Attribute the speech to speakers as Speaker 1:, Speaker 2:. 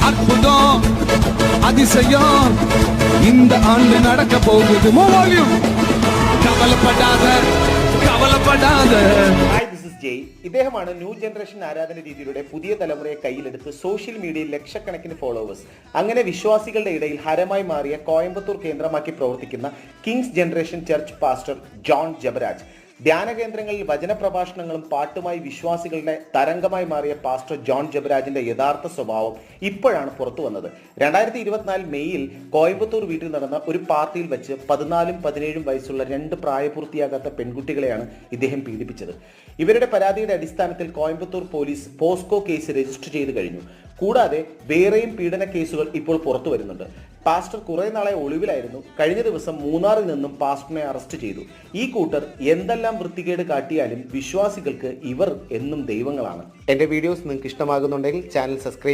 Speaker 1: அற்புதம் அதிசயம் இந்த ஆண்டு நடக்க போகுது. കവലപ്പെടാത കവലപ്പെടാത.
Speaker 2: ഹായ്, ദിസ് ഇസ് ജയ്. ഇദ്ദേഹമാണ് ന്യൂ ജനറേഷൻ ആരാധന രീതിയിലൂടെ പുതിയ തലമുറയെ കയ്യിലെടുത്ത് സോഷ്യൽ മീഡിയയിൽ ലക്ഷക്കണക്കിന് ഫോളോവേഴ്സ്, അങ്ങനെ വിശ്വാസികളുടെ ഇടയിൽ ഹരമായി മാറിയ കോയമ്പത്തൂർ കേന്ദ്രമാക്കി പ്രവർത്തിക്കുന്ന Kings generation church pastor John Jebaraj. ധ്യാന കേന്ദ്രങ്ങളിൽ വചനപ്രഭാഷണങ്ങളും പാട്ടുമായി വിശ്വാസികളുടെ തരംഗമായി മാറിയ പാസ്റ്റർ ജോൺ ജബരാജിന്റെ യഥാർത്ഥ സ്വഭാവം ഇപ്പോഴാണ് പുറത്തു വന്നത്. 2024 മെയ്യിൽ കോയമ്പത്തൂർ വീട്ടിൽ നടന്ന ഒരു പാർട്ടിയിൽ വെച്ച് 14ഉം 17ഉം വയസ്സുള്ള 2 പ്രായപൂർത്തിയാകാത്ത പെൺകുട്ടികളെയാണ് ഇദ്ദേഹം പീഡിപ്പിച്ചത്. ഇവരുടെ പരാതിയുടെ അടിസ്ഥാനത്തിൽ Coimbatore police POCSO case register ചെയ്ത് കഴിഞ്ഞു. കൂടാതെ വേറെയും പീഡന കേസുകൾ ഇപ്പോൾ പുറത്തു വരുന്നുണ്ട്. പാസ്റ്റർ കുറെ നാളെ ഒളിവിലായിരുന്നു. കഴിഞ്ഞ ദിവസം മൂന്നാറിൽ നിന്നും പാസ്റ്ററിനെ അറസ്റ്റ് ചെയ്തു. ഈ കൂട്ടർ എന്തെല്ലാം വൃത്തികേട് കാട്ടിയാലും വിശ്വാസികൾക്ക് ഇവർ എന്നും ദൈവങ്ങളാണ്. എൻ്റെ വീഡിയോസ് നിങ്ങൾക്ക് ഇഷ്ടമാകുന്നുണ്ടെങ്കിൽ ചാനൽ സബ്സ്ക്രൈബ്